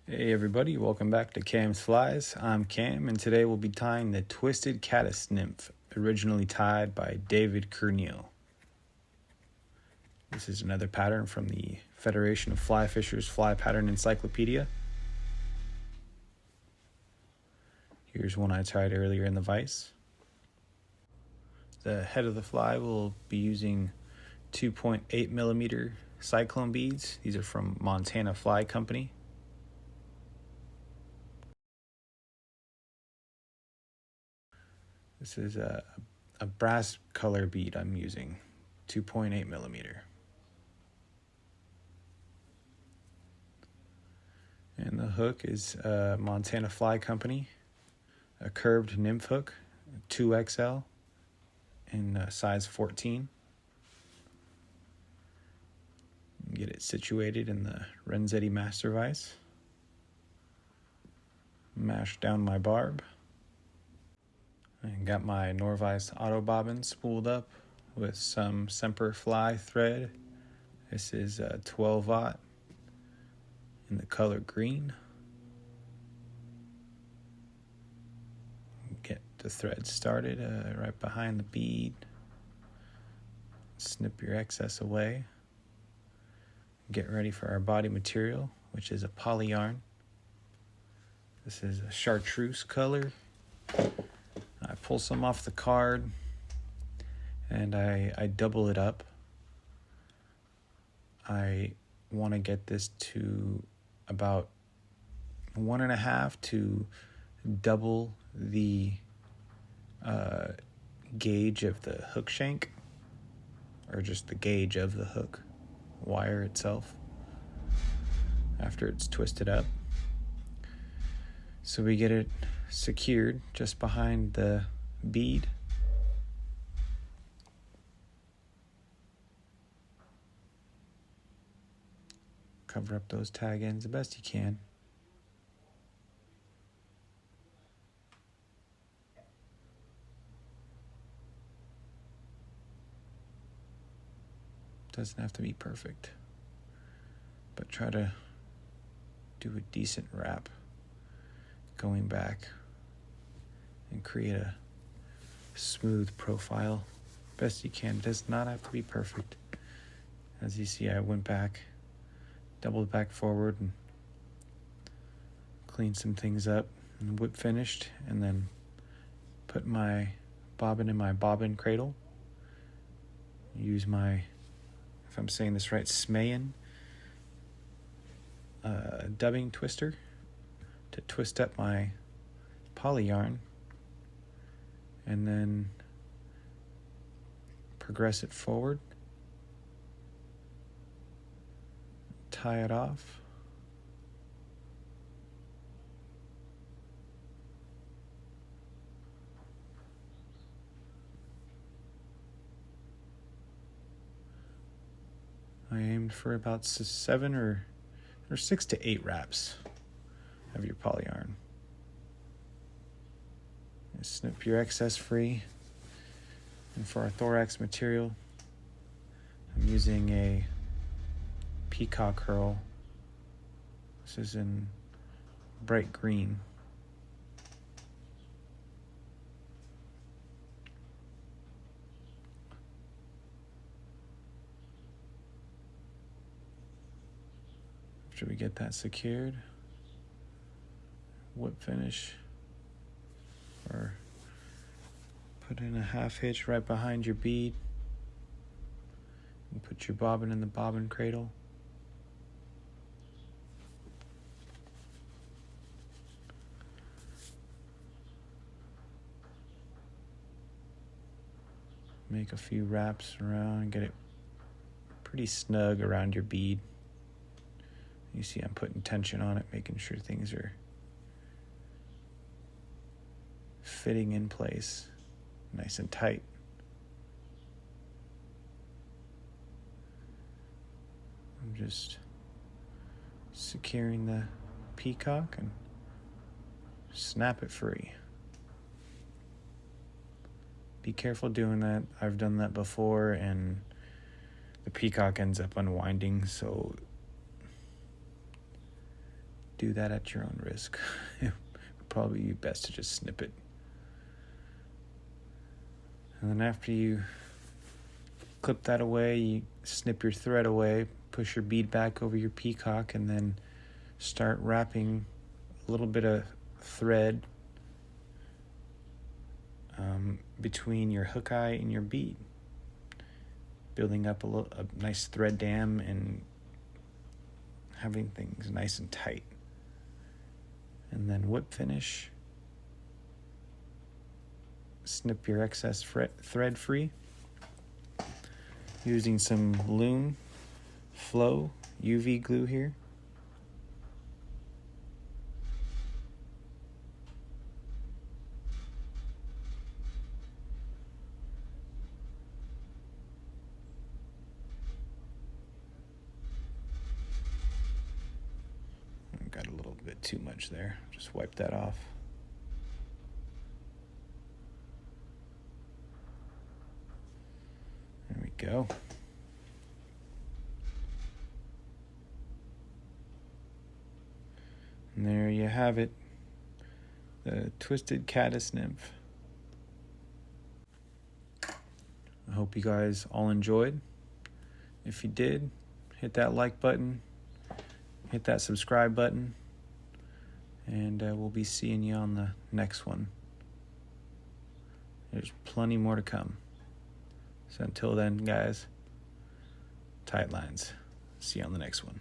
Hey everybody, welcome back to Cam's Flies. I'm Cam, and today we'll be tying the Twisted Caddis Nymph, originally tied by David Curneal. This is another pattern from the Federation of Fly Fishers Fly Pattern Encyclopedia. Here's one I tied earlier in the vise. The head of the fly will be using 2.8 millimeter Cyclone beads. These are from Montana Fly Company. This is a brass color bead I'm using, 2.8 millimeter. And the hook is Montana Fly Company, a curved nymph hook, 2XL in size 14. Get it situated in the Renzetti master vise. Mash down my barb. And got my Norvice auto bobbin spooled up with some Semperfli thread. This is 12-aught in the color green. Get the thread started right behind the bead. Snip your excess away. Get ready for our body material, which is a poly yarn. This is a Chartreuse color. I pull some off the card and I double it up. I want to get this to about 1.5 to double the gauge of the hook shank, or just the gauge of the hook wire itself after it's twisted up. So we get it secured just behind the bead. Cover up those tag ends the best you can. Doesn't have to be perfect, but try to do a decent wrap going back and create a smooth profile best you can. It does not have to be perfect. As you see, I went back, doubled back forward, and cleaned some things up and whip finished, and then put my bobbin in my bobbin cradle. Use my, if I'm saying this right, Smhaen dubbing twister to twist up my poly yarn, and then progress it forward, tie it off, I aimed for about 7 or 6 to 8 wraps of your poly yarn. Snip your excess free. And for our Thorax material, I'm using a Peacock curl. This is in bright green. After we get that secured, whip finish, or put in a half hitch right behind your bead, and put your bobbin in the bobbin cradle. Make a few wraps around and get it pretty snug around your bead. You see I'm putting tension on it, making sure things are fitting in place, nice and tight. I'm just securing the peacock and snap it free. Be careful doing that. I've done that before and the peacock ends up unwinding, so do that at your own risk. It would probably be best to just snip it. And then after you clip that away, you snip your thread away, push your bead back over your peacock, and then start wrapping a little bit of thread between your hook eye and your bead, building up a nice thread dam and having things nice and tight. And then whip finish, snip your excess thread free using some Loon Flow UV glue here. Got a little bit too much there. Just wipe that off. There we go. And there you have it. The Twisted Caddis Nymph. I hope you guys all enjoyed. If you did, hit that like button. Hit that subscribe button, and we'll be seeing you on the next one. There's plenty more to come. So until then, guys, tight lines. See you on the next one.